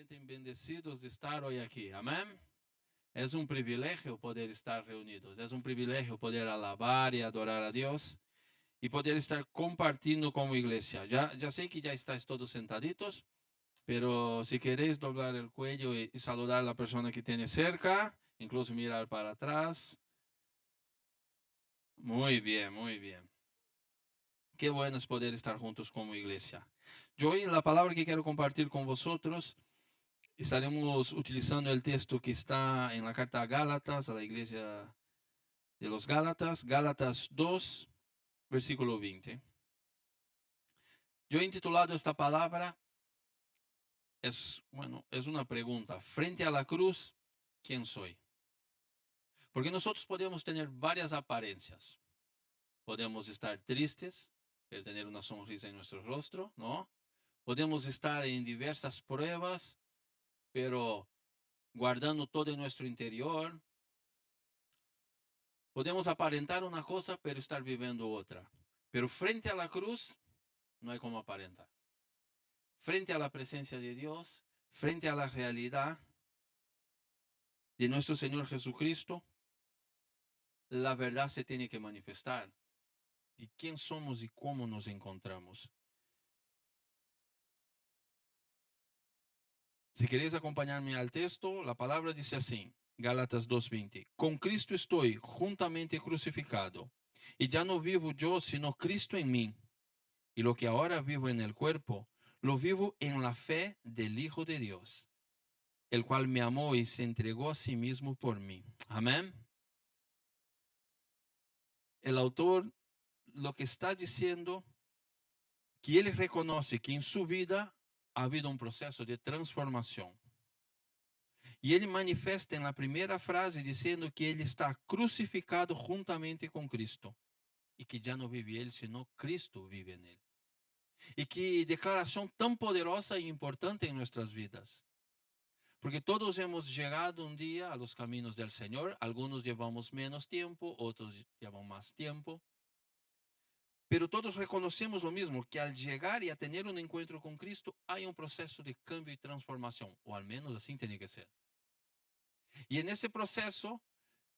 sienten bendecidos de estar hoy aquí. Amén. Es un privilegio poder estar reunidos. Es un privilegio poder alabar y adorar a Dios y poder estar compartiendo como iglesia. Ya sé que ya estáis todos sentaditos, pero si queréis doblar el cuello y saludar a la persona que tiene cerca, incluso mirar para atrás. Muy bien, muy bien. Qué bueno es poder estar juntos como iglesia. Yo hoy la palabra que quiero compartir con vosotros, estaremos utilizando el texto que está en la carta a Gálatas, a la iglesia de los Gálatas, Gálatas 2, versículo 20. Yo he intitulado esta palabra, es una pregunta. Frente a la cruz, ¿quién soy? Porque nosotros podemos tener varias apariencias. Podemos estar tristes, pero tener una sonrisa en nuestro rostro, ¿no? Podemos estar en diversas pruebas, pero guardando todo en nuestro interior. Podemos aparentar una cosa, pero estar viviendo otra. Pero frente a la cruz, no hay como aparentar. Frente a la presencia de Dios, frente a la realidad de nuestro Señor Jesucristo, la verdad se tiene que manifestar. De quién somos y cómo nos encontramos. Si queréis acompañarme al texto, la palabra dice así, Gálatas 2:20. Con Cristo estoy juntamente crucificado, y ya no vivo yo, sino Cristo en mí. Y lo que ahora vivo en el cuerpo, lo vivo en la fe del Hijo de Dios, el cual me amó y se entregó a sí mismo por mí. Amén. El autor lo que está diciendo, que él reconoce que en su vida ha habido un proceso de transformación. Y ele manifesta na primeira frase dizendo que ele está crucificado juntamente com Cristo. E que já não vive ele, senão Cristo vive nele. E que declaração tão poderosa e importante em nossas vidas. Porque todos hemos chegado um dia a los caminos del Senhor. Algunos llevamos menos tempo, outros llevan mais tempo. Pero todos reconocemos lo mismo, que al llegar y a tener un encuentro con Cristo, hay un proceso de cambio y transformación. O al menos así tiene que ser. Y en ese proceso,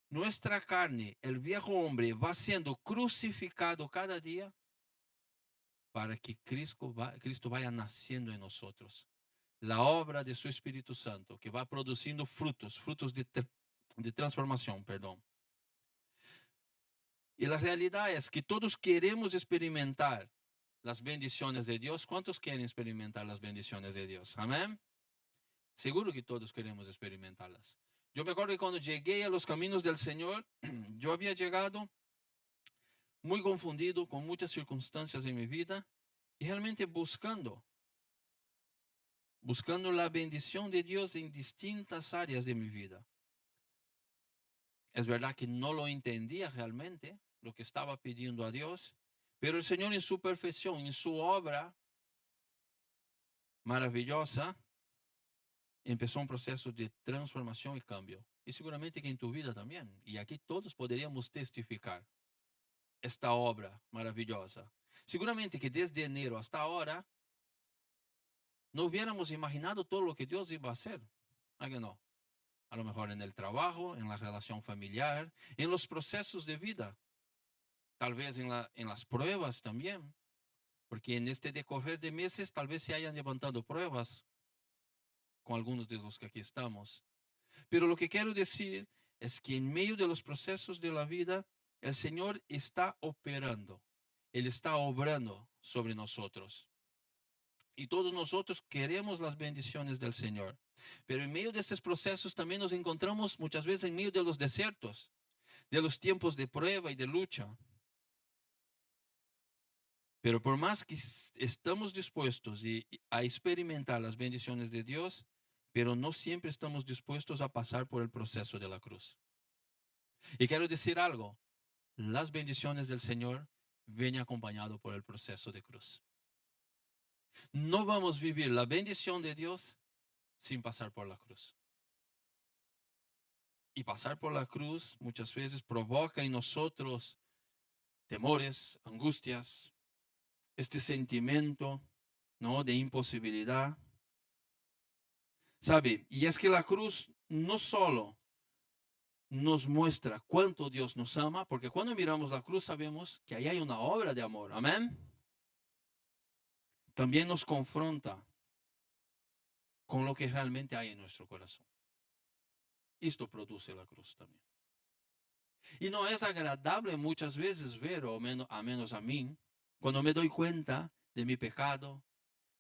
nuestra carne, el viejo hombre, va siendo crucificado cada día para que Cristo vaya naciendo en nosotros. La obra de su Espíritu Santo, que va produciendo frutos de transformación, perdón. Y la realidad es que todos queremos experimentar las bendiciones de Dios. ¿Cuántos quieren experimentar las bendiciones de Dios? Amén. Seguro que todos queremos experimentarlas. Yo me acuerdo que cuando llegué a los caminos del Señor, yo había llegado muy confundido con muchas circunstancias en mi vida y realmente buscando la bendición de Dios en distintas áreas de mi vida. Es verdad que no lo entendía realmente lo que estaba pidiendo a Dios, pero el Señor en su perfección, en su obra maravillosa, empezó un proceso de transformación y cambio. Y seguramente que en tu vida también. Y aquí todos podríamos testificar esta obra maravillosa. Seguramente que desde enero hasta ahora no hubiéramos imaginado todo lo que Dios iba a hacer. ¿A que no? A lo mejor en el trabajo, en la relación familiar, en los procesos de vida. Tal vez en las pruebas también. Porque en este decorrer de meses tal vez se hayan levantado pruebas con algunos de los que aquí estamos. Pero lo que quiero decir es que en medio de los procesos de la vida, el Señor está operando. Él está obrando sobre nosotros. Y todos nosotros queremos las bendiciones del Señor. Pero en medio de estos procesos también nos encontramos muchas veces en medio de los desiertos, de los tiempos de prueba y de lucha. Pero por más que estamos dispuestos a experimentar las bendiciones de Dios, pero no siempre estamos dispuestos a pasar por el proceso de la cruz. Y quiero decir algo, las bendiciones del Señor vienen acompañado por el proceso de cruz. No vamos a vivir la bendición de Dios sin pasar por la cruz. Y pasar por la cruz muchas veces provoca en nosotros temores, angustias, este sentimiento, ¿no?, de imposibilidad. ¿Sabe? Y es que la cruz no solo nos muestra cuánto Dios nos ama, porque cuando miramos la cruz sabemos que ahí hay una obra de amor. Amén. También nos confronta con lo que realmente hay en nuestro corazón. Esto produce la cruz también. Y no es agradable muchas veces ver, o menos a mí, cuando me doy cuenta de mi pecado,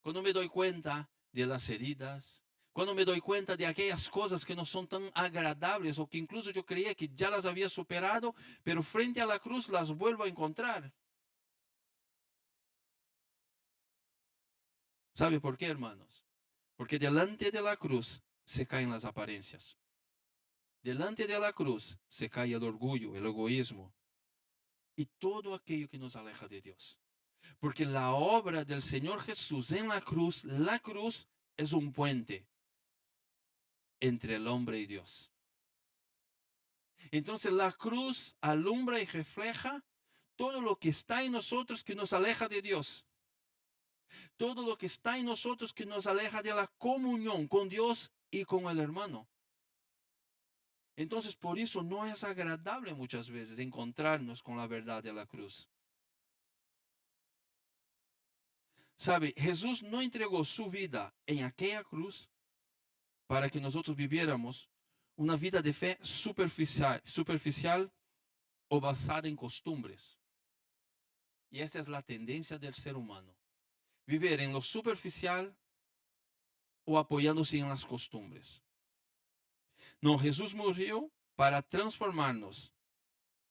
cuando me doy cuenta de las heridas, cuando me doy cuenta de aquellas cosas que no son tan agradables o que incluso yo creía que ya las había superado, pero frente a la cruz las vuelvo a encontrar. ¿Sabe por qué, hermanos? Porque delante de la cruz se caen las apariencias. Delante de la cruz se cae el orgullo, el egoísmo y todo aquello que nos aleja de Dios. Porque la obra del Señor Jesús en la cruz es un puente entre el hombre y Dios. Entonces la cruz alumbra y refleja todo lo que está en nosotros que nos aleja de Dios. Todo lo que está en nosotros que nos aleja de la comunión con Dios y con el hermano. Entonces por eso no es agradable muchas veces encontrarnos con la verdad de la cruz. ¿Sabe? Jesús no entregó su vida en aquella cruz para que nosotros viviéramos una vida de fe superficial o basada en costumbres. Y esta es la tendencia del ser humano. Vivir en lo superficial o apoyándose en las costumbres. No, Jesús murió para transformarnos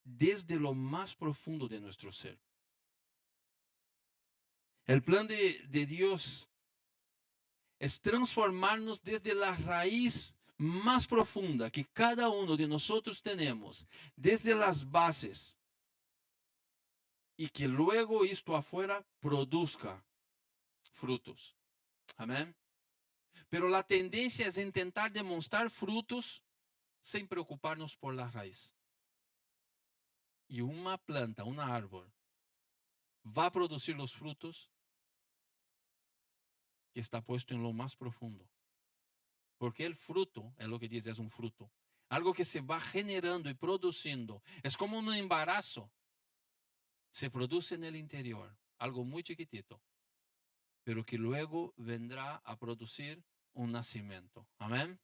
desde lo más profundo de nuestro ser. El plan de Dios es transformarnos desde la raíz más profunda que cada uno de nosotros tenemos, desde las bases, y que luego esto afuera produzca frutos. Amén. Pero la tendencia es intentar demostrar frutos sin preocuparnos por la raíz. Y una planta, un árbol, va a producir los frutos que está puesto en lo más profundo. Porque el fruto, es lo que dice, es un fruto. Algo que se va generando y produciendo. Es como un embarazo. Se produce en el interior, algo muy chiquitito, pero que luego vendrá a producir un nacimiento. Amén.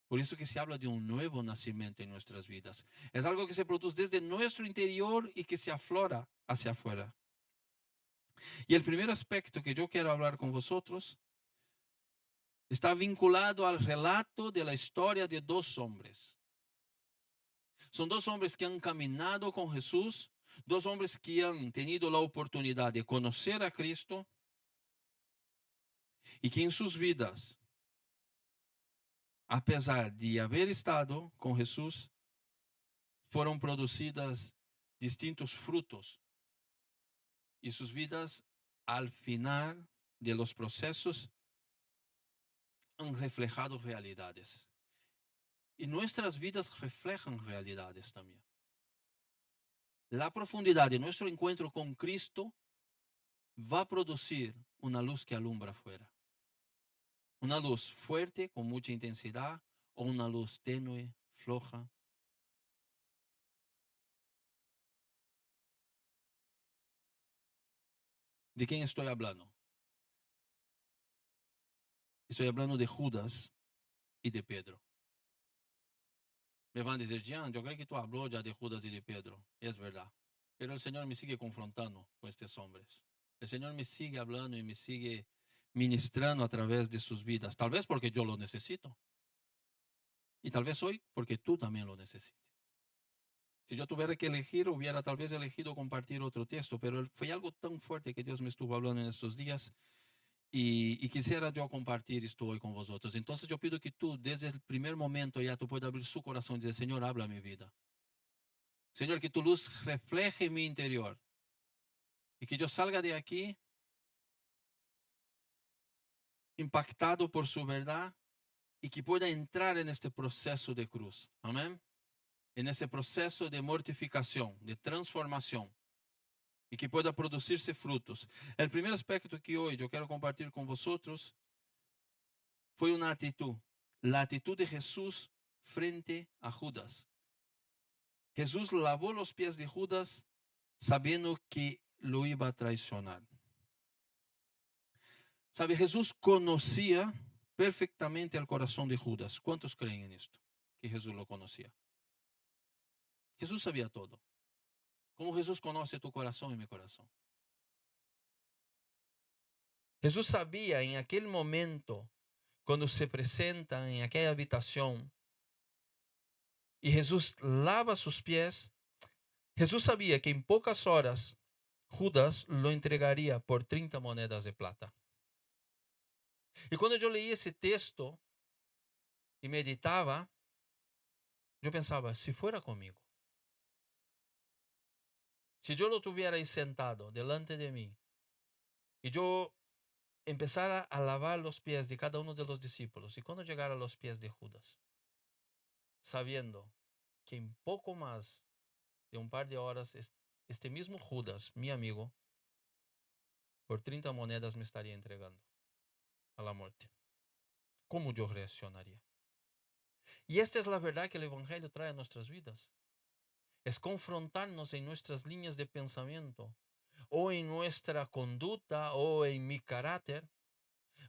Por eso que se habla de un nuevo nacimiento en nuestras vidas. Es algo que se produce desde nuestro interior y que se aflora hacia afuera. Y el primer aspecto que yo quiero hablar con vosotros está vinculado al relato de la historia de dos hombres. Son dos hombres que han caminado con Jesús, dos hombres que han tenido la oportunidad de conocer a Cristo y que en sus vidas, a pesar de haber estado con Jesús, fueron producidas distintos frutos y sus vidas al final de los procesos han reflejado realidades. Y nuestras vidas reflejan realidades también. La profundidad de nuestro encuentro con Cristo va a producir una luz que alumbra afuera. Una luz fuerte, con mucha intensidad, o una luz tenue, floja. ¿De quién estoy hablando? Estoy hablando de Judas y de Pedro. Me van a decir, Jean, yo creo que tú habló ya de Judas y de Pedro. Es verdad. Pero el Señor me sigue confrontando con estos hombres. El Señor me sigue hablando y me sigue ministrando a través de sus vidas. Tal vez porque yo lo necesito. Y tal vez hoy porque tú también lo necesites. Si yo tuviera que elegir, hubiera tal vez elegido compartir otro texto, pero fue algo tan fuerte que Dios me estuvo hablando en estos días y quisiera yo compartir esto hoy con vosotros. Entonces yo pido que tú, desde el primer momento ya tú puedas abrir su corazón y decir, Señor, habla mi vida. Señor, que tu luz refleje en mi interior y que yo salga de aquí impactado por su verdad y que pueda entrar en este proceso de cruz. Amén. En ese proceso de mortificación, de transformación y que pueda producirse frutos. El primer aspecto que hoy yo quiero compartir con vosotros fue una actitud la actitud de Jesús frente a Judas. Jesús lavó los pies de Judas sabiendo que lo iba a traicionar. ¿Sabe? Jesús conocía perfectamente el corazón de Judas. ¿Cuántos creen en esto? Que Jesús lo conocía. Jesús sabía todo. Como Jesús conoce tu corazón y mi corazón. Jesús sabía en aquel momento, cuando se presenta en aquella habitación, y Jesús lava sus pies, Jesús sabía que en pocas horas Judas lo entregaría por 30 monedas de plata. Y cuando yo leí ese texto y meditaba, yo pensaba, si fuera conmigo, si yo lo tuviera ahí sentado delante de mí y yo empezara a lavar los pies de cada uno de los discípulos, y cuando llegara a los pies de Judas, sabiendo que en poco más de un par de horas este mismo Judas, mi amigo, por 30 monedas me estaría entregando a la muerte, ¿cómo yo reaccionaría? Y esta es la verdad que el Evangelio trae a nuestras vidas. Es confrontarnos en nuestras líneas de pensamiento, o en nuestra conducta, o en mi carácter.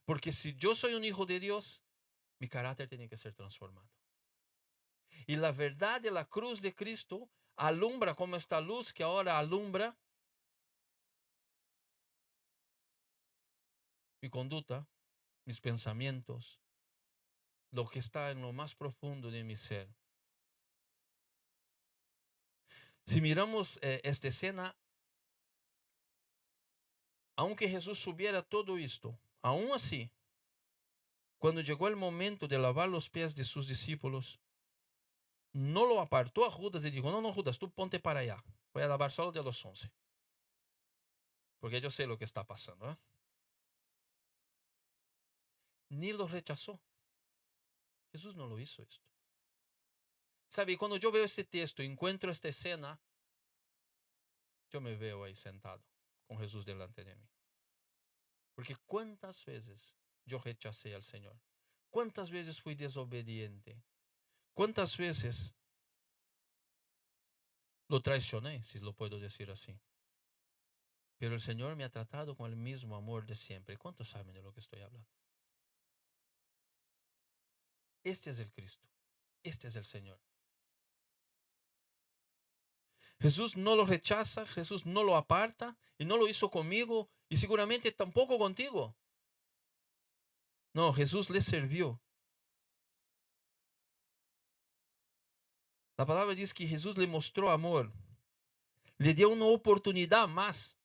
Porque si yo soy un hijo de Dios, mi carácter tiene que ser transformado. Y la verdad de la cruz de Cristo alumbra como esta luz que ahora alumbra mi conducta, mis pensamientos, lo que está en lo más profundo de mi ser. Si miramos esta escena, aunque Jesús supiera todo esto, aún así, cuando llegó el momento de lavar los pies de sus discípulos, no lo apartó a Judas y dijo, no, Judas, tú ponte para allá, voy a lavar solo de los 11. Porque yo sé lo que está pasando, ¿eh? Ni lo rechazó. Jesús no lo hizo esto. ¿Sabe? Cuando yo veo este texto, encuentro esta escena, yo me veo ahí sentado con Jesús delante de mí. Porque cuántas veces yo rechacé al Señor, cuántas veces fui desobediente, cuántas veces lo traicioné, si lo puedo decir así. Pero el Señor me ha tratado con el mismo amor de siempre. ¿Cuántos saben de lo que estoy hablando? Este es el Cristo, este es el Señor. Jesús no lo rechaza, Jesús no lo aparta, y no lo hizo conmigo y seguramente tampoco contigo. No, Jesús le sirvió. La palabra dice que Jesús le mostró amor, le dio una oportunidad más.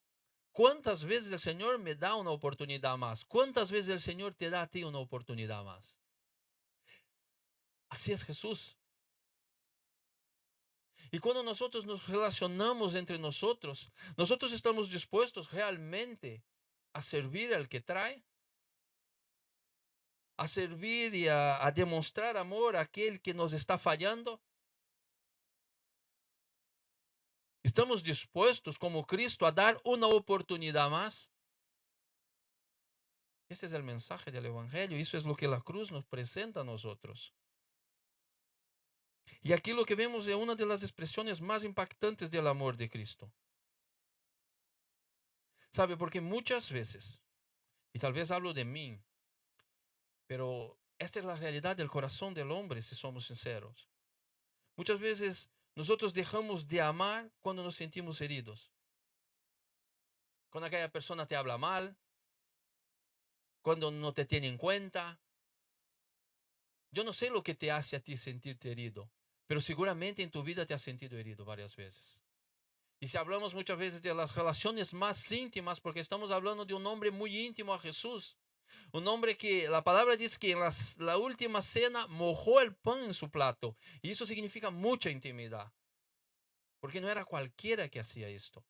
¿Cuántas veces el Señor me da una oportunidad más? ¿Cuántas veces el Señor te da a ti una oportunidad más? Así es Jesús. Y cuando nosotros nos relacionamos entre nosotros, nosotros estamos dispuestos realmente a servir al que trae, a servir y a demostrar amor a aquel que nos está fallando. ¿Estamos dispuestos como Cristo a dar una oportunidad más? Ese es el mensaje del Evangelio y eso es lo que la cruz nos presenta a nosotros. Y aquí lo que vemos es una de las expresiones más impactantes del amor de Cristo. ¿Sabe? Porque muchas veces, y tal vez hablo de mí, pero esta es la realidad del corazón del hombre, si somos sinceros. Muchas veces nosotros dejamos de amar cuando nos sentimos heridos. Cuando aquella persona te habla mal, cuando no te tiene en cuenta. Yo no sé lo que te hace a ti sentirte herido, pero seguramente en tu vida te has sentido herido varias veces. Y si hablamos muchas veces de las relaciones más íntimas, porque estamos hablando de un hombre muy íntimo a Jesús, un hombre que la palabra dice que en la última cena mojó el pan en su plato, y eso significa mucha intimidad, porque no era cualquiera que hacía esto.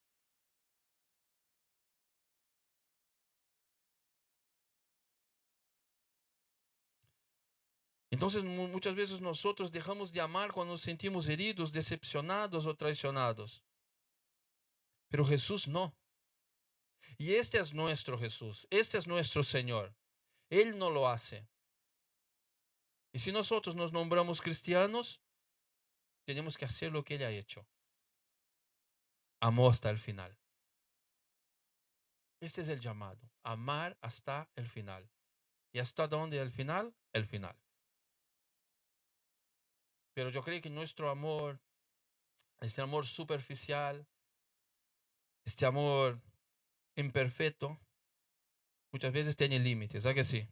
Entonces muchas veces nosotros dejamos de amar cuando nos sentimos heridos, decepcionados o traicionados. Pero Jesús no. Y este es nuestro Jesús, este es nuestro Señor. Él no lo hace. Y si nosotros nos nombramos cristianos, tenemos que hacer lo que Él ha hecho. Amó hasta el final. Este es el llamado, amar hasta el final. ¿Y hasta dónde el final? El final. Pero yo creo que nuestro amor, este amor superficial, este amor imperfecto, muchas veces tiene límites, ¿sabes que sí?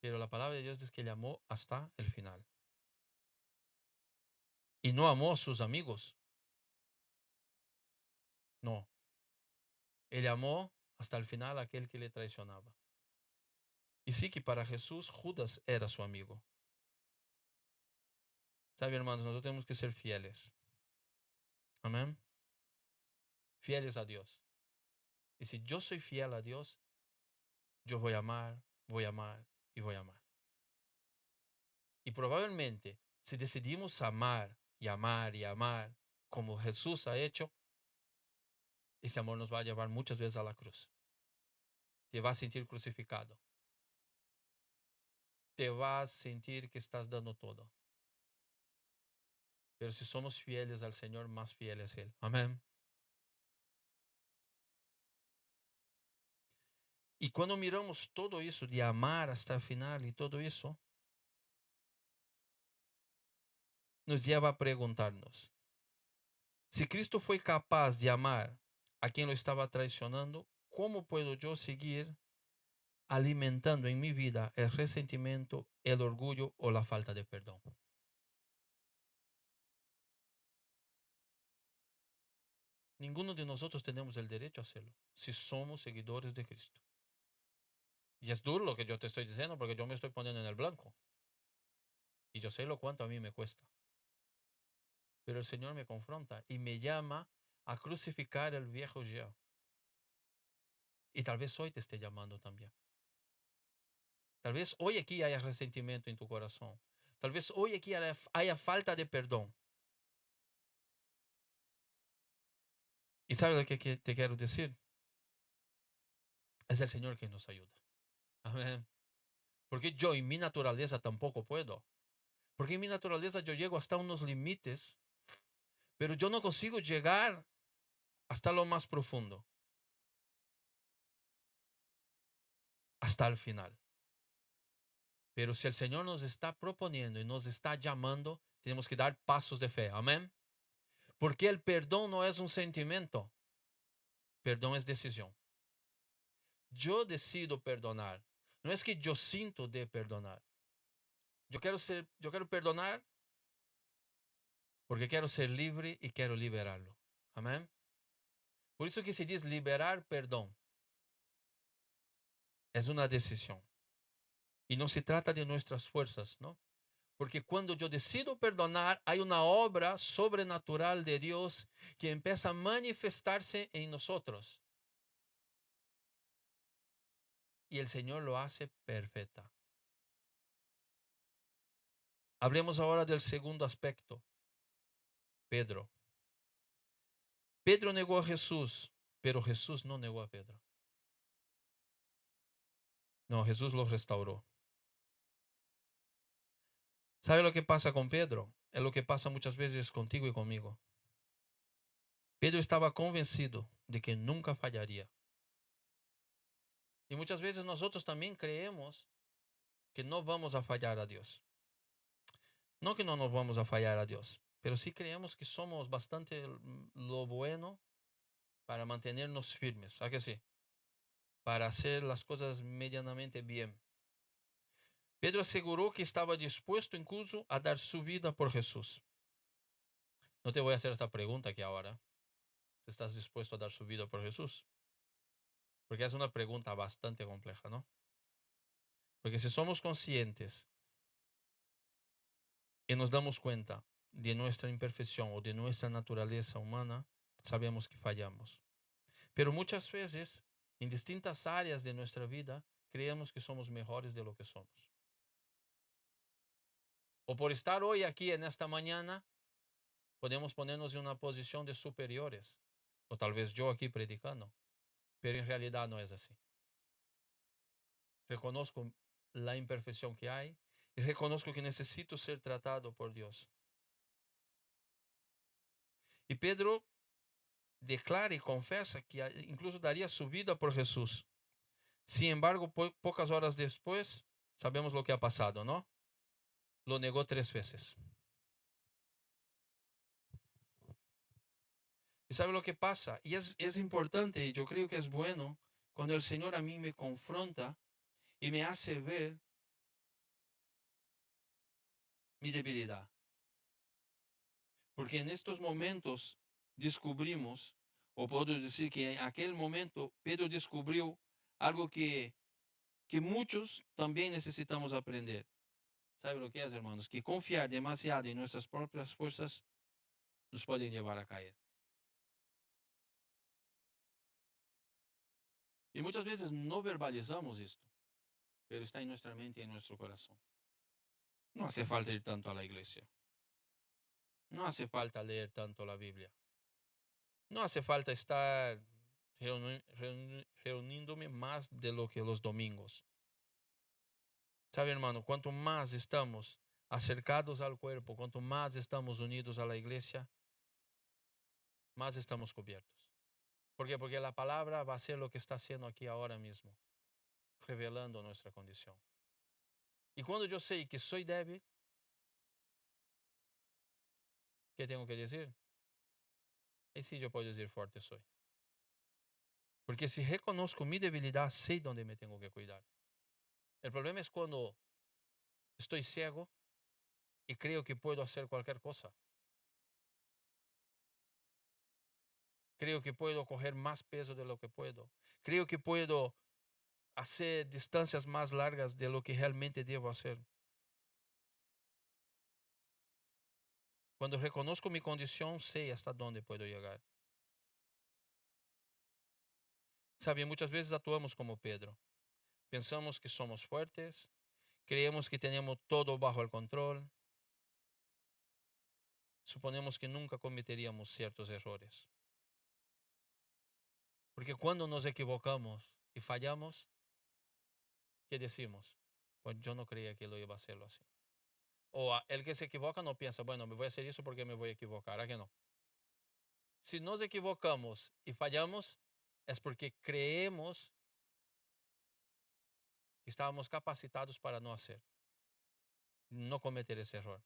Pero la palabra de Dios es que Él amó hasta el final. Y no amó a sus amigos. No. Él amó hasta el final a aquel que le traicionaba. Y sí que para Jesús Judas era su amigo. ¿Sabe, hermanos? Nosotros tenemos que ser fieles. Amén. Fieles a Dios. Y si yo soy fiel a Dios, yo voy a amar, voy a amar y voy a amar. Y probablemente, si decidimos amar y amar y amar como Jesús ha hecho, ese amor nos va a llevar muchas veces a la cruz. Te vas a sentir crucificado. Te vas a sentir que estás dando todo. Pero si somos fieles al Señor, más fiel es Él. Amén. Y cuando miramos todo eso de amar hasta el final y todo eso, nos lleva a preguntarnos, si Cristo fue capaz de amar a quien lo estaba traicionando, ¿cómo puedo yo seguir alimentando en mi vida el resentimiento, el orgullo o la falta de perdón? Ninguno de nosotros tenemos el derecho a hacerlo si somos seguidores de Cristo. Y es duro lo que yo te estoy diciendo porque yo me estoy poniendo en el blanco. Y yo sé lo cuánto a mí me cuesta. Pero el Señor me confronta y me llama a crucificar el viejo yo. Y tal vez hoy te esté llamando también. Tal vez hoy aquí haya resentimiento en tu corazón. Tal vez hoy aquí haya falta de perdón. ¿Y sabes lo que te quiero decir? Es el Señor quien nos ayuda. Amén. Porque yo en mi naturaleza tampoco puedo. Porque en mi naturaleza yo llego hasta unos límites, pero yo no consigo llegar hasta lo más profundo, hasta el final. Pero si el Señor nos está proponiendo y nos está llamando, tenemos que dar pasos de fe. Amén. Porque el perdón no es un sentimiento, perdón es decisión. Yo decido perdonar. No es que yo siento de perdonar. Yo quiero perdonar porque quiero ser libre y quiero liberarlo. Amén. Por eso que se dice liberar perdón. Es una decisión. Y no se trata de nuestras fuerzas, ¿no? Porque cuando yo decido perdonar, hay una obra sobrenatural de Dios que empieza a manifestarse en nosotros. Y el Señor lo hace perfecta. Hablemos ahora del segundo aspecto. Pedro. Pedro negó a Jesús, pero Jesús no negó a Pedro. No, Jesús lo restauró. ¿Sabe lo que pasa con Pedro? Es lo que pasa muchas veces contigo y conmigo. Pedro estaba convencido de que nunca fallaría. Y muchas veces nosotros también creemos que no vamos a fallar a Dios. No que no nos vamos a fallar a Dios, pero sí creemos que somos bastante lo bueno para mantenernos firmes. ¿A que sí? Para hacer las cosas medianamente bien. Pedro aseguró que estaba dispuesto incluso a dar su vida por Jesús. No te voy a hacer esta pregunta aquí ahora. Si estás dispuesto a dar su vida por Jesús. Porque es una pregunta bastante compleja, ¿no? Porque si somos conscientes y nos damos cuenta de nuestra imperfección o de nuestra naturaleza humana, sabemos que fallamos. Pero muchas veces, en distintas áreas de nuestra vida, creemos que somos mejores de lo que somos. O por estar hoy aquí en esta mañana, podemos ponernos en una posición de superiores. O tal vez yo aquí predicando. Pero en realidad no es así. Reconozco la imperfección que hay y reconozco que necesito ser tratado por Dios. Y Pedro declara y confesa que incluso daría su vida por Jesús. Sin embargo, pocas horas después, sabemos lo que ha pasado, ¿no? Lo negó 3 veces. ¿Y sabe lo que pasa? Y es importante, y yo creo que es bueno, cuando el Señor a mí me confronta y me hace ver mi debilidad. Porque en estos momentos descubrimos, o puedo decir que en aquel momento Pedro descubrió algo que muchos también necesitamos aprender. ¿Sabe lo que es, hermanos? Que confiar demasiado en nuestras propias fuerzas nos puede llevar a caer. Y muchas veces no verbalizamos esto, pero está en nuestra mente y en nuestro corazón. No hace falta ir tanto a la iglesia. No hace falta leer tanto la Biblia. No hace falta estar reuniéndome más de lo que los domingos. ¿Sabe, hermano? Cuanto más estamos acercados al cuerpo, cuanto más estamos unidos a la iglesia, más estamos cubiertos. ¿Por qué? Porque la palabra va a ser lo que está haciendo aquí ahora mismo, revelando nuestra condición. Y cuando yo sé que soy débil, ¿qué tengo que decir? Y sí, yo puedo decir fuerte soy. Porque si reconozco mi debilidad, sé dónde me tengo que cuidar. El problema es cuando estoy ciego y creo que puedo hacer cualquier cosa. Creo que puedo coger más peso de lo que puedo. Creo que puedo hacer distancias más largas de lo que realmente debo hacer. Cuando reconozco mi condición, sé hasta dónde puedo llegar. Sabe, muchas veces actuamos como Pedro. Pensamos que somos fuertes, creemos que tenemos todo bajo el control. Suponemos que nunca cometeríamos ciertos errores. Porque cuando nos equivocamos y fallamos, ¿qué decimos? Pues yo no creía que lo iba a hacerlo así. O el que se equivoca no piensa, bueno, me voy a hacer eso porque me voy a equivocar. ¿A que no? Si nos equivocamos y fallamos, es porque creemos que estábamos capacitados para no hacer, no cometer ese error.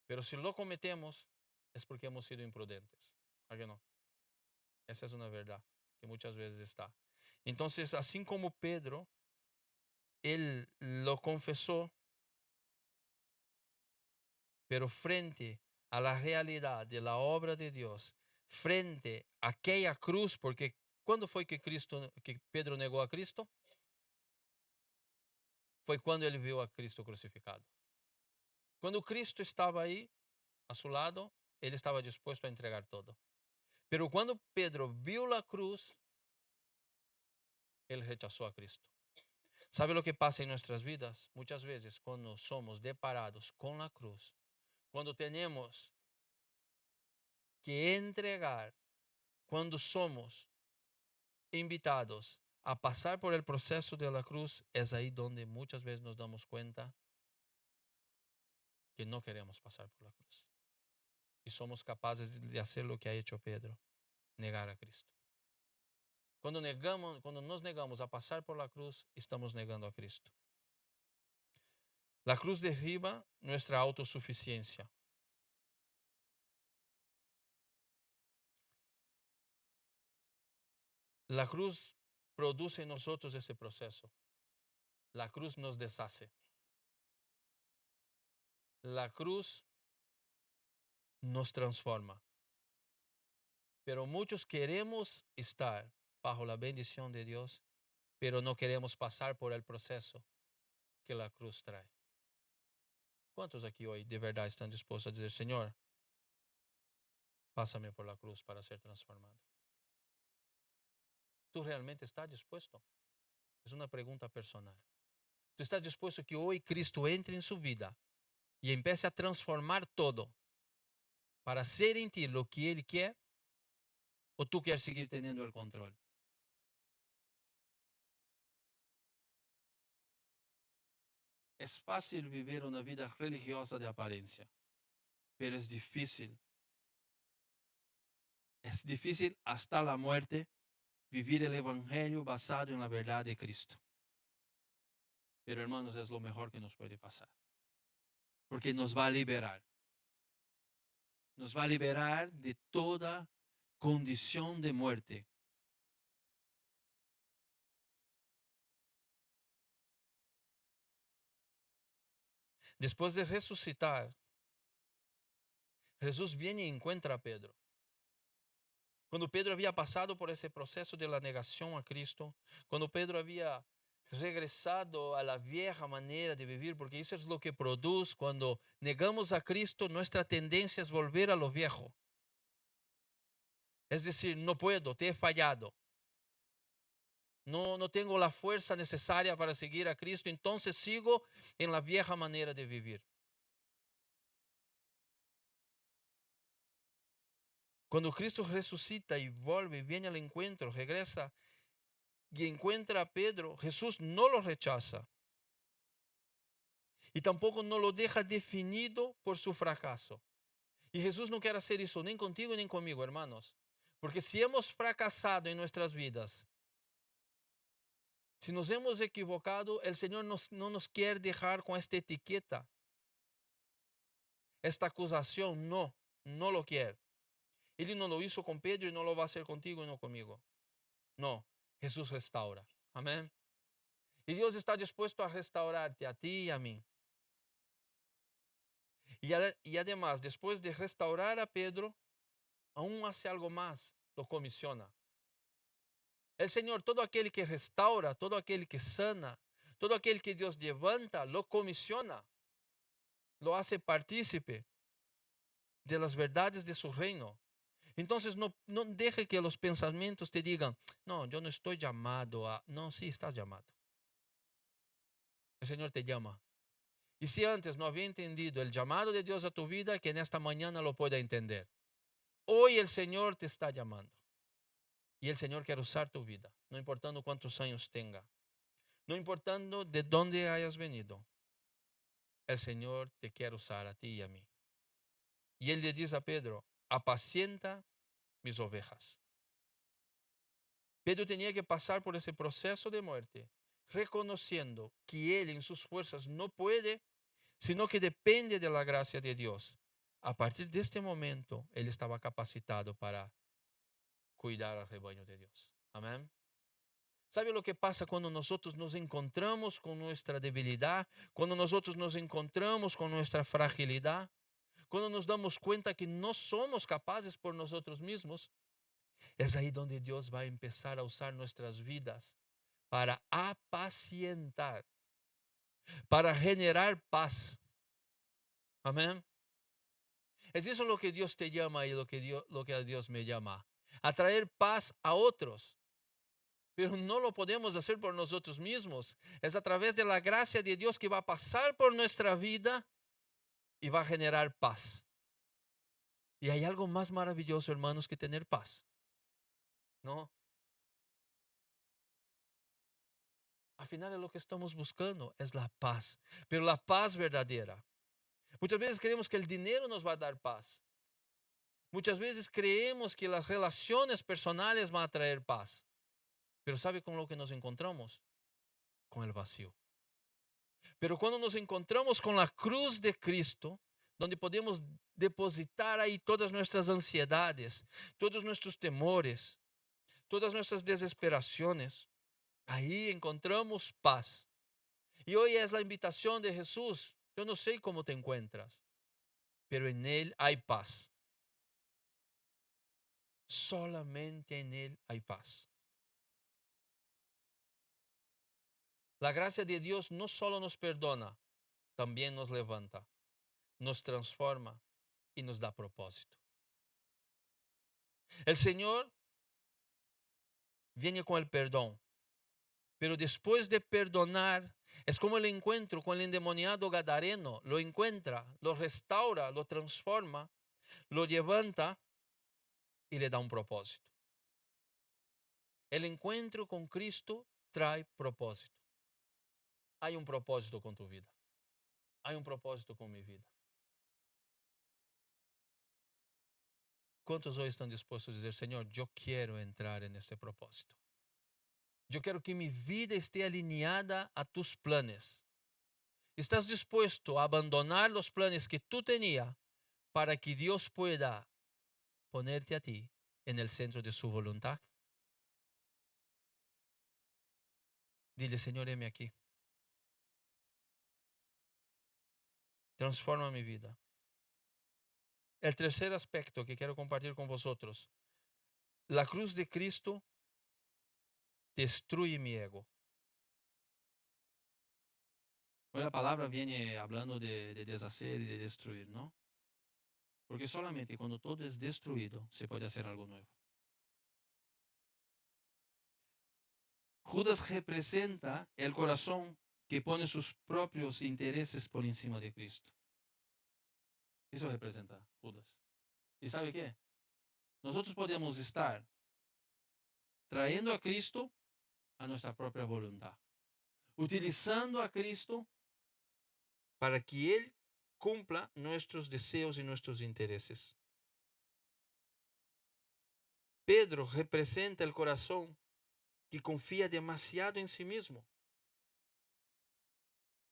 Pero si lo cometemos, es porque hemos sido imprudentes. ¿A que no? Esa es una verdad que muchas veces está. Entonces, así como Pedro, él lo confesó, pero frente a la realidad de la obra de Dios, frente a aquella cruz, porque ¿cuándo fue que Pedro negó a Cristo? Fue cuando él vio a Cristo crucificado. Cuando Cristo estaba ahí, a su lado, él estaba dispuesto a entregar todo. Pero cuando Pedro vio la cruz, él rechazó a Cristo. ¿Sabe lo que pasa en nuestras vidas? Muchas veces cuando somos deparados con la cruz, cuando tenemos que entregar, cuando somos invitados a pasar por el proceso de la cruz, es ahí donde muchas veces nos damos cuenta que no queremos pasar por la cruz. Y somos capaces de hacer lo que ha hecho Pedro, negar a Cristo. Cuando nos negamos a pasar por la cruz, estamos negando a Cristo. La cruz derriba nuestra autosuficiencia. La cruz produce en nosotros ese proceso. La cruz nos deshace. La cruz nos transforma. Pero muchos queremos estar bajo la bendición de Dios, pero no queremos pasar por el proceso que la cruz trae. ¿Cuántos aquí hoy de verdad están dispuestos a decir, Señor, pásame por la cruz para ser transformado? ¿Tú realmente estás dispuesto? Es una pregunta personal. ¿Tú estás dispuesto que hoy Cristo entre en su vida y empiece a transformar todo para hacer en ti lo que Él quiere? ¿O tú quieres seguir teniendo el control? Es fácil vivir una vida religiosa de apariencia, pero es difícil. Es difícil hasta la muerte vivir el evangelio basado en la verdad de Cristo. Pero hermanos, es lo mejor que nos puede pasar. Porque nos va a liberar. Nos va a liberar de toda condición de muerte. Después de resucitar, Jesús viene y encuentra a Pedro. Cuando Pedro había pasado por ese proceso de la negación a Cristo, cuando Pedro había regresado a la vieja manera de vivir, porque eso es lo que produce cuando negamos a Cristo, nuestra tendencia es volver a lo viejo. Es decir, no puedo, te he fallado. No tengo la fuerza necesaria para seguir a Cristo, entonces sigo en la vieja manera de vivir. Cuando Cristo resucita y vuelve, viene al encuentro, regresa y encuentra a Pedro, Jesús no lo rechaza. Y tampoco no lo deja definido por su fracaso. Y Jesús no quiere hacer eso ni contigo ni conmigo, hermanos. Porque si hemos fracasado en nuestras vidas, si nos hemos equivocado, el Señor no nos quiere dejar con esta etiqueta, esta acusación, no lo quiere. Él no lo hizo con Pedro y no lo va a hacer contigo y no conmigo. No, Jesús restaura. Amén. Y Dios está dispuesto a restaurarte a ti y a mí. Y además, después de restaurar a Pedro, aún hace algo más, lo comisiona. El Señor, todo aquel que restaura, todo aquel que sana, todo aquel que Dios levanta, lo comisiona, lo hace partícipe de las verdades de su reino. Entonces no deje que los pensamientos te digan, no, yo no estoy llamado a... No, sí estás llamado. El Señor te llama. Y si antes no había entendido el llamado de Dios a tu vida, que en esta mañana lo pueda entender. Hoy el Señor te está llamando. Y el Señor quiere usar tu vida, no importando cuántos años tenga. No importando de dónde hayas venido. El Señor te quiere usar a ti y a mí. Y Él le dice a Pedro, apacienta mis ovejas. Pedro tenía que pasar por ese proceso de muerte, reconociendo que él en sus fuerzas no puede, sino que depende de la gracia de Dios. A partir de este momento, él estaba capacitado para cuidar al rebaño de Dios. Amén. ¿Sabe lo que pasa cuando nosotros nos encontramos con nuestra debilidad? Cuando nosotros nos encontramos con nuestra fragilidad, cuando nos damos cuenta que no somos capaces por nosotros mismos, es ahí donde Dios va a empezar a usar nuestras vidas para apacientar, para generar paz. Amén. Es eso lo que Dios te llama y lo que a Dios me llama. A traer paz a otros. Pero no lo podemos hacer por nosotros mismos. Es a través de la gracia de Dios que va a pasar por nuestra vida y va a generar paz. Y hay algo más maravilloso, hermanos, que tener paz. ¿No? Al final lo que estamos buscando es la paz, pero la paz verdadera. Muchas veces creemos que el dinero nos va a dar paz. Muchas veces creemos que las relaciones personales van a traer paz. Pero ¿sabe con lo que nos encontramos? Con el vacío. Pero cuando nos encontramos con la cruz de Cristo, donde podemos depositar ahí todas nuestras ansiedades, todos nuestros temores, todas nuestras desesperaciones, ahí encontramos paz. Y hoy es la invitación de Jesús. Yo no sé cómo te encuentras, pero en Él hay paz. Solamente en Él hay paz. La gracia de Dios no solo nos perdona, también nos levanta, nos transforma y nos da propósito. El Señor viene con el perdón, pero después de perdonar, es como el encuentro con el endemoniado gadareno. Lo encuentra, lo restaura, lo transforma, lo levanta y le da un propósito. El encuentro con Cristo trae propósito. Hay un propósito con tu vida. hay un propósito con mi vida. ¿Cuántos hoy están dispuestos a decir, Señor, yo quiero entrar en este propósito? Yo quiero que mi vida esté alineada a tus planes. ¿Estás dispuesto a abandonar los planes que tú tenías para que Dios pueda ponerte a ti en el centro de su voluntad? Dile, Señor, heme aquí. Transforma mi vida. El tercer aspecto que quiero compartir con vosotros. La cruz de Cristo destruye mi ego. Hoy la palabra viene hablando de deshacer y de destruir, ¿no? Porque solamente cuando todo es destruido se puede hacer algo nuevo. Judas representa el corazón que pone sus propios intereses por encima de Cristo. Eso representa Judas. ¿Y sabe qué? Nosotros podemos estar trayendo a Cristo a nuestra propia voluntad, utilizando a Cristo para que Él cumpla nuestros deseos y nuestros intereses. Pedro representa el corazón que confía demasiado en sí mismo.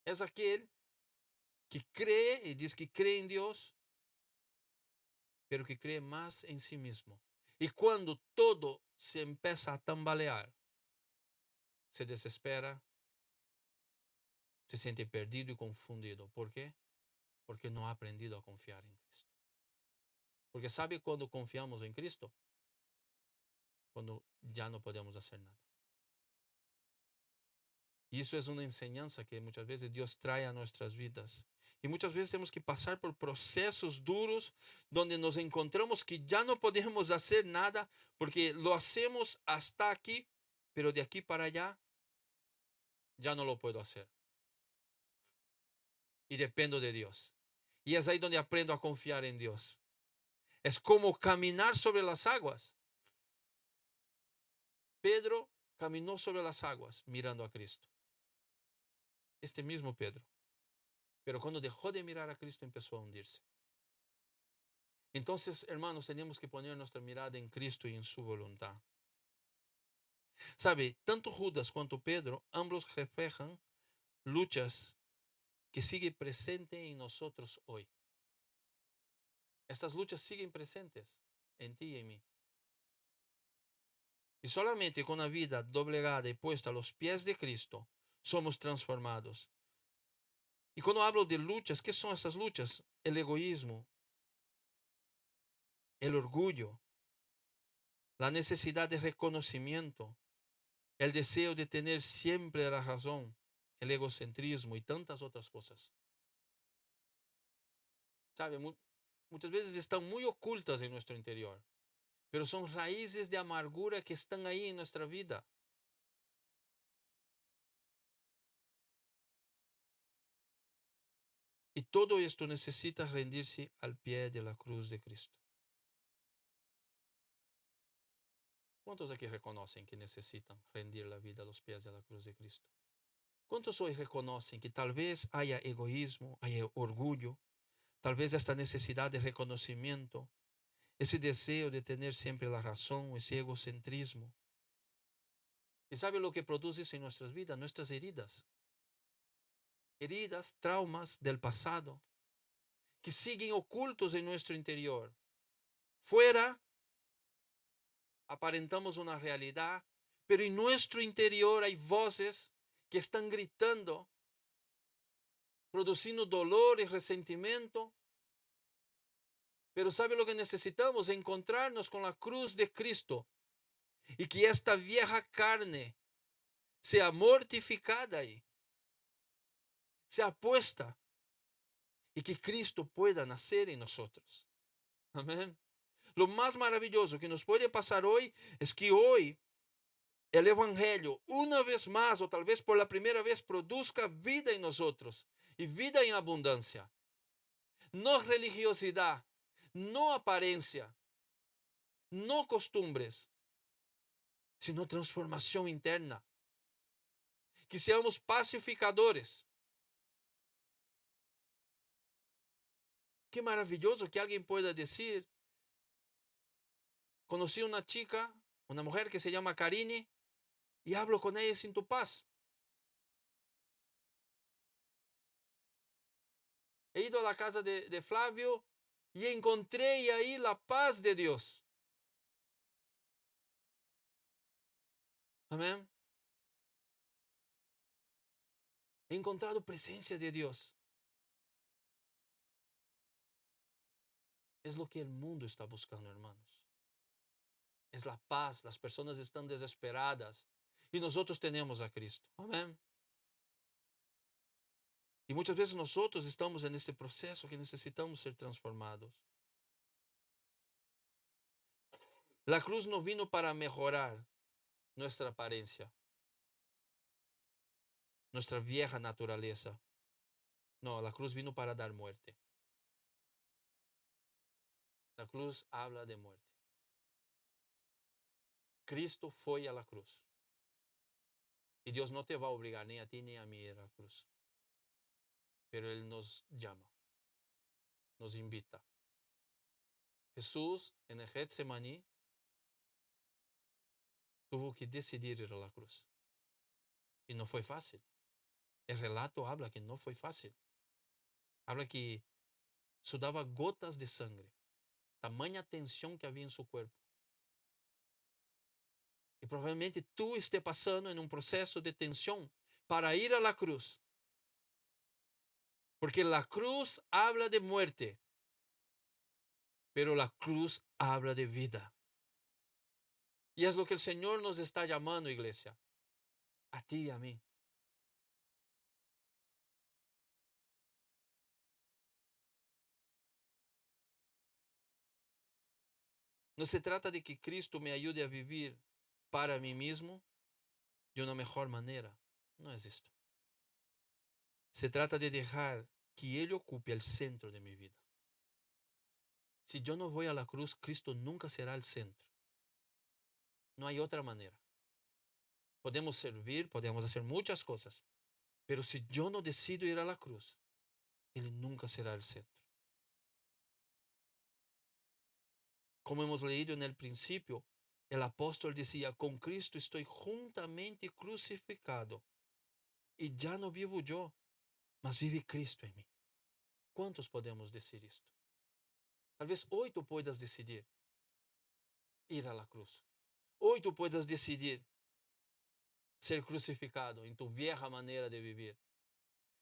Es aquel que cree y dice que cree en Dios, pero que cree más en sí mismo. Y cuando todo se empieza a tambalear, se desespera, se siente perdido y confundido. ¿Por qué? Porque no ha aprendido a confiar en Cristo. Porque ¿sabe cuando confiamos en Cristo? Cuando ya no podemos hacer nada. Y eso es una enseñanza que muchas veces Dios trae a nuestras vidas. Y muchas veces tenemos que pasar por procesos duros donde nos encontramos que ya no podemos hacer nada porque lo hacemos hasta aquí, pero de aquí para allá ya no lo puedo hacer. Y dependo de Dios. Y es ahí donde aprendo a confiar en Dios. Es como caminar sobre las aguas. Pedro caminó sobre las aguas mirando a Cristo. Este mismo Pedro. Pero cuando dejó de mirar a Cristo empezó a hundirse. Entonces, hermanos, tenemos que poner nuestra mirada en Cristo y en su voluntad. Sabe, tanto Judas cuanto Pedro, ambos reflejan luchas que siguen presentes en nosotros hoy. Estas luchas siguen presentes en ti y en mí. Y solamente con una vida doblegada y puesta a los pies de Cristo, somos transformados. Y cuando hablo de luchas, ¿qué son esas luchas? El egoísmo, el orgullo, la necesidad de reconocimiento, el deseo de tener siempre la razón, el egocentrismo y tantas otras cosas. ¿Sabe? Muchas veces están muy ocultas en nuestro interior, pero son raíces de amargura que están ahí en nuestra vida. Y todo esto necesita rendirse al pie de la cruz de Cristo. ¿Cuántos aquí reconocen que necesitan rendir la vida a los pies de la cruz de Cristo? ¿Cuántos hoy reconocen que tal vez haya egoísmo, haya orgullo, tal vez esta necesidad de reconocimiento, ese deseo de tener siempre la razón, ese egocentrismo? ¿Y sabe lo que produce eso en nuestras vidas? Nuestras heridas. Heridas, traumas del pasado, que siguen ocultos en nuestro interior. Fuera aparentamos una realidad, pero en nuestro interior hay voces que están gritando, produciendo dolor y resentimiento. Pero ¿sabe lo que necesitamos? Encontrarnos con la cruz de Cristo y que esta vieja carne sea mortificada ahí, sea puesta y que Cristo pueda nacer en nosotros. Amén. Lo más maravilloso que nos puede pasar hoy es que hoy el Evangelio, una vez más o tal vez por la primera vez, produzca vida en nosotros y vida en abundancia. No religiosidad, no apariencia, no costumbres, sino transformación interna. Que seamos pacificadores, Qué maravilloso que alguien pueda decir, conocí una chica, una mujer que se llama Karine, y hablo con ella sin tu paz. He ido a la casa de Flavio y encontré ahí la paz de Dios. Amén. He encontrado presencia de Dios. Es lo que el mundo está buscando, hermanos. Es la paz. Las personas están desesperadas. Y nosotros tenemos a Cristo. Amén. Y muchas veces nosotros estamos en este proceso que necesitamos ser transformados. La cruz no vino para mejorar nuestra apariencia, nuestra vieja naturaleza. No, la cruz vino para dar muerte. La cruz habla de muerte. Cristo fue a la cruz. Y Dios no te va a obligar ni a ti ni a mí a ir a la cruz. Pero Él nos llama, nos invita. Jesús en el Getsemaní tuvo que decidir ir a la cruz. Y no fue fácil. El relato habla que no fue fácil. Habla que sudaba gotas de sangre. Tamaña tensión que había en su cuerpo. Y probablemente tú estés pasando en un proceso de tensión para ir a la cruz. Porque la cruz habla de muerte, pero la cruz habla de vida. Y es lo que el Señor nos está llamando, iglesia, a ti y a mí. No se trata de que Cristo me ayude a vivir para mí mismo de una mejor manera. No es esto. Se trata de dejar que Él ocupe el centro de mi vida. Si yo no voy a la cruz, Cristo nunca será el centro. No hay otra manera. Podemos servir, podemos hacer muchas cosas, pero si yo no decido ir a la cruz, Él nunca será el centro. Como hemos leído en el principio, el apóstol decía, con Cristo estoy juntamente crucificado y ya no vivo yo, mas vive Cristo en mí. ¿Cuántos podemos decir esto? Tal vez hoy tú puedas decidir ir a la cruz. Hoy tú puedas decidir ser crucificado en tu vieja manera de vivir,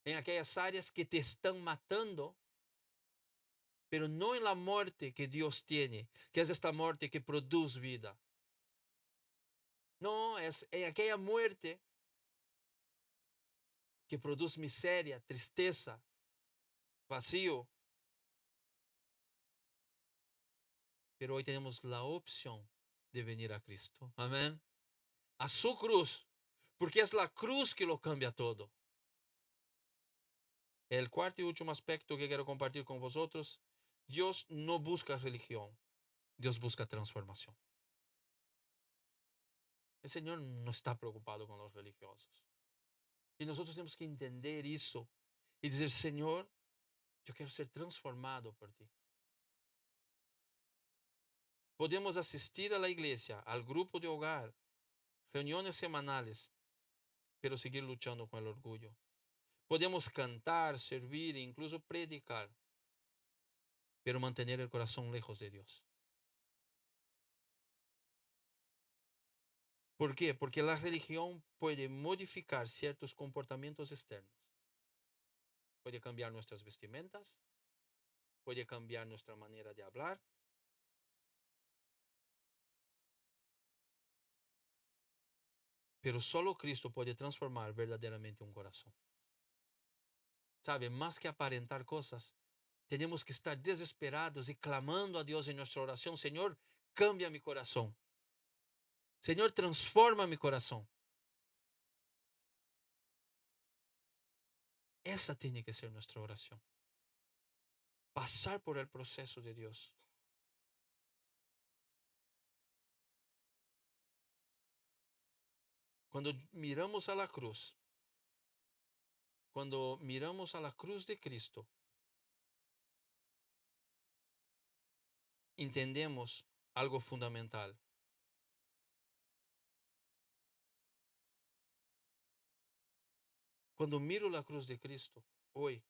en aquellas áreas que te están matando, pero no en la muerte que Dios tiene, que es esta muerte que produce vida. No, es en aquella muerte que produce miseria, tristeza, vacío. Pero hoy tenemos la opción de venir a Cristo. Amén. A su cruz, porque es la cruz que lo cambia todo. El cuarto y último aspecto que quiero compartir con vosotros, Dios no busca religión, Dios busca transformación. El Señor no está preocupado con los religiosos. Y nosotros tenemos que entender eso y decir, Señor, yo quiero ser transformado por ti. Podemos asistir a la iglesia, al grupo de hogar, reuniones semanales, pero seguir luchando con el orgullo. Podemos cantar, servir e incluso predicar, pero mantener el corazón lejos de Dios. ¿Por qué? Porque la religión puede modificar ciertos comportamientos externos. Puede cambiar nuestras vestimentas, puede cambiar nuestra manera de hablar, pero solo Cristo puede transformar verdaderamente un corazón. ¿Sabe? Más que aparentar cosas, tenemos que estar desesperados y clamando a Dios en nuestra oración, Señor, cambia mi corazón. Señor, transforma mi corazón. Esa tiene que ser nuestra oración. Pasar por el proceso de Dios. Cuando miramos a la cruz, cuando miramos a la cruz de Cristo, entendemos algo fundamental. Cuando miro la cruz de Cristo, hoy,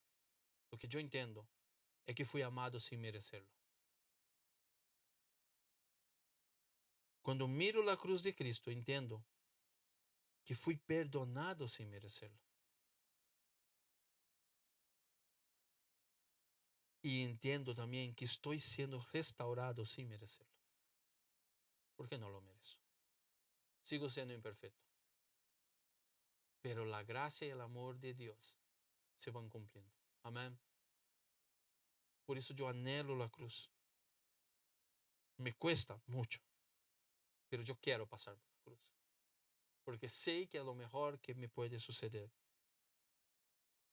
lo que yo entiendo es que fui amado sin merecerlo. Cuando miro la cruz de Cristo, entiendo que fui perdonado sin merecerlo. Y entiendo también que estoy siendo restaurado sin merecerlo. Porque no lo merezco. Sigo siendo imperfecto. Pero la gracia y el amor de Dios se van cumpliendo. Amén. Por eso yo anhelo la cruz. Me cuesta mucho. Pero yo quiero pasar por la cruz. Porque sé que es lo mejor que me puede suceder.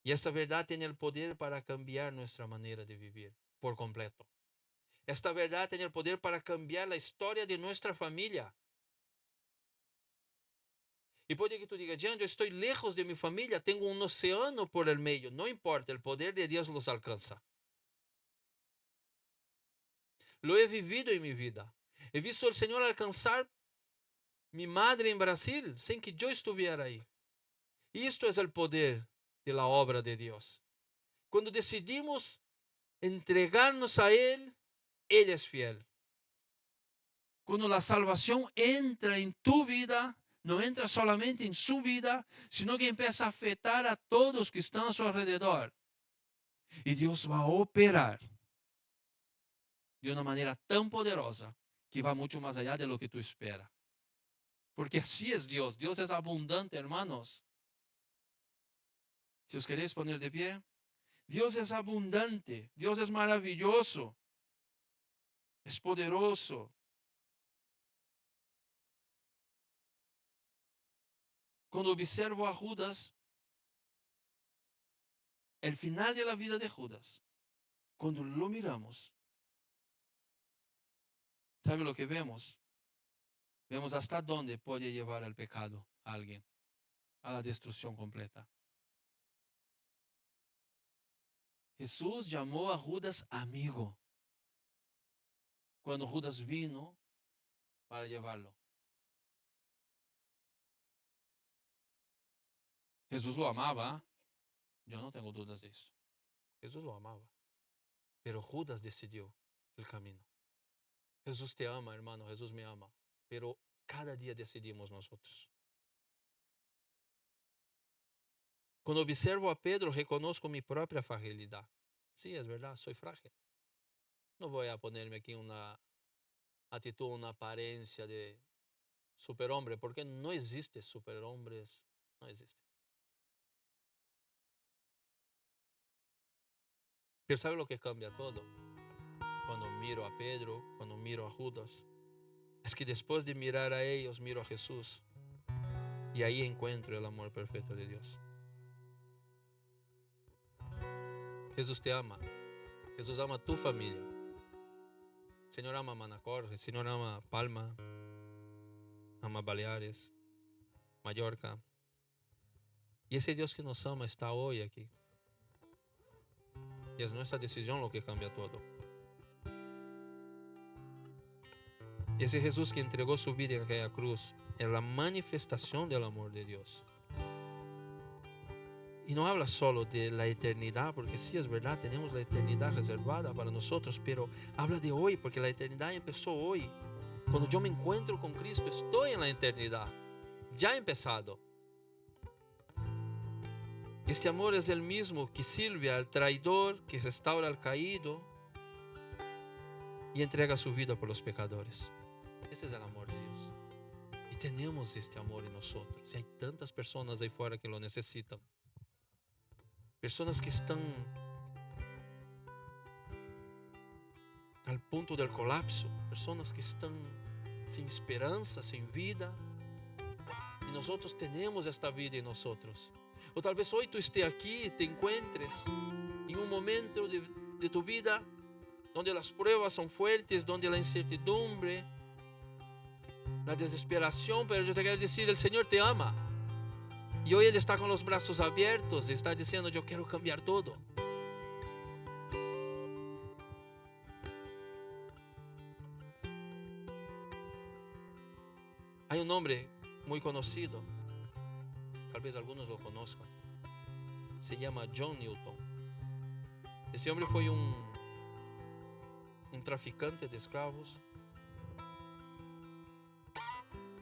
Y esta verdad tiene el poder para cambiar nuestra manera de vivir por completo. Esta verdad tiene el poder para cambiar la historia de nuestra familia. Y puede que tú digas, Jean, yo estoy lejos de mi familia, tengo un océano por el medio. No importa, el poder de Dios los alcanza. Lo he vivido en mi vida. He visto al Señor alcanzar mi madre en Brasil sin que yo estuviera ahí. Y esto es el poder de la obra de Dios. Cuando decidimos entregarnos a Él, Él es fiel. Cuando la salvación entra en tu vida, no entra solamente en su vida, sino que empieza a afectar a todos que están a su alrededor. Y Dios va a operar de una manera tan poderosa que va mucho más allá de lo que tú esperas. Porque así es Dios. Dios es abundante, hermanos. Si os queréis poner de pie. Dios es abundante. Dios es maravilloso. Es poderoso. Cuando observo a Judas, el final de la vida de Judas, cuando lo miramos, ¿sabe lo que vemos? Vemos hasta dónde puede llevar el pecado a alguien, a la destrucción completa. Jesús llamó a Judas amigo cuando Judas vino para llevarlo. Jesús lo amaba. Yo no tengo dudas de eso. Jesús lo amaba. Pero Judas decidió el camino. Jesús te ama, hermano. Jesús me ama. Pero cada día decidimos nosotros. Cuando observo a Pedro, reconozco mi propia fragilidad. Sí, es verdad, soy frágil. No voy a ponerme aquí una actitud, una apariencia de superhombre, porque no existe superhombres, no existe. Pero ¿sabe lo que cambia todo? Cuando miro a Pedro, cuando miro a Judas, es que después de mirar a ellos, miro a Jesús. Y ahí encuentro el amor perfecto de Dios. Jesús te ama. Jesús ama a tu familia. El Señor ama Manacor, el Señor ama Palma, ama Baleares, Mallorca. Y ese Dios que nos ama está hoy aquí. Y es nuestra decisión lo que cambia todo. Ese Jesús que entregó su vida en aquella cruz es la manifestación del amor de Dios. Y no habla solo de la eternidad, porque sí es verdad, tenemos la eternidad reservada para nosotros, pero habla de hoy, porque la eternidad empezó hoy. Cuando yo me encuentro con Cristo, estoy en la eternidad. Ya ha empezado. Este amor es el mismo que sirve al traidor, que restaura al caído y entrega su vida por los pecadores. Ese es el amor de Dios. Y tenemos este amor en nosotros. Y hay tantas personas ahí fuera que lo necesitan. Personas que están al punto del colapso. Personas que están sin esperanza, sin vida. Y nosotros tenemos esta vida en nosotros. O tal vez hoy tú estés aquí y te encuentres en un momento de tu vida donde las pruebas son fuertes, donde la incertidumbre, la desesperación, pero yo te quiero decir, el Señor te ama. Y hoy Él está con los brazos abiertos y está diciendo, yo quiero cambiar todo. un hombre muy conocido, tal vez algunos lo conozcan, se llama John Newton. Este hombre fue un traficante de esclavos.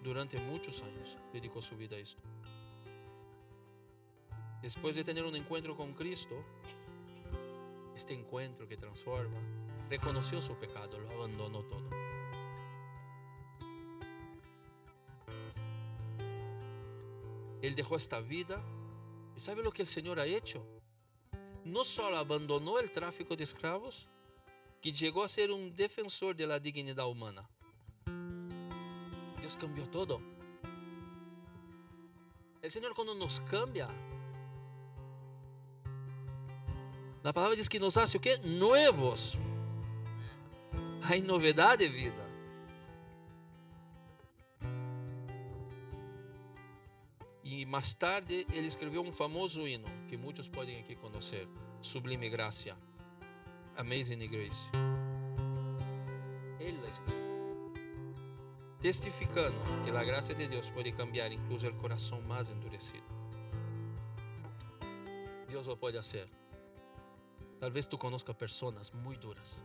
Durante muchos años dedicó su vida a esto. Después de tener un encuentro con Cristo, este encuentro que transforma, reconoció su pecado, lo abandonó todo. Él dejó esta vida y ¿sabe lo que el Señor ha hecho? No solo abandonó el tráfico de esclavos, que llegó a ser un defensor de la dignidad humana. Dios cambió todo. El Señor cuando nos cambia, la palabra dice que nos hace ¿o qué? Nuevos. Hay novedad de vida. Y más tarde él escribió un famoso himno que muchos pueden aquí conocer, Sublime Gracia, Amazing Grace. Él la escribió, testificando que la gracia de Dios puede cambiar incluso el corazón más endurecido. Dios lo puede hacer. Tal vez tú conozcas personas muy duras,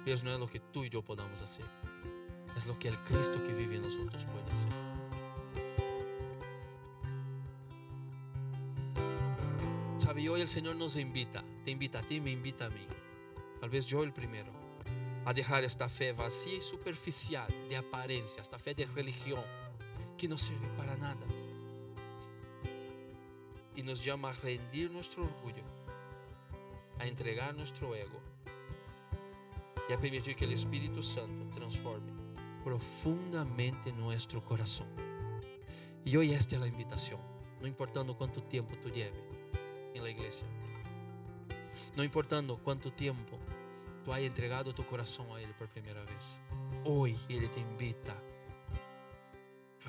pero no es lo que tú y yo podamos hacer, es lo que el Cristo que vive en nosotros puede hacer. Sabe, hoy el Señor nos invita, te invita a ti, me invita a mí, tal vez yo el primero, a dejar esta fe vacía y superficial de apariencia, esta fe de religión que no sirve para nada, y nos llama a rendir nuestro orgullo, a entregar nuestro ego y a permitir que el Espíritu Santo transforme profundamente nuestro corazón. Y hoy esta es la invitación, no importando cuánto tiempo tú lleves en la iglesia, no importando cuánto tiempo tú hayas entregado tu corazón a Él por primera vez, hoy Él te invita,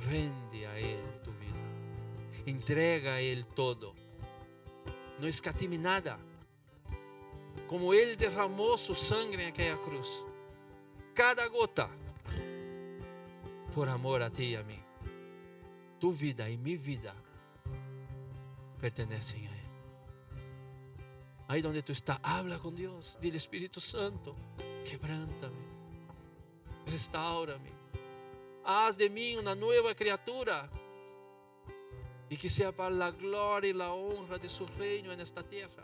rende a Él tu vida, entrega a Él todo, no escatime nada. Como Él derramó su sangre en aquella cruz, cada gota, por amor a ti y a mí. Tu vida y mi vida pertenecen a Él. Ahí donde tú estás, habla con Dios, dile: Espíritu Santo, quebrántame, restáurame, haz de mí una nueva criatura, y que sea para la gloria y la honra de su reino en esta tierra.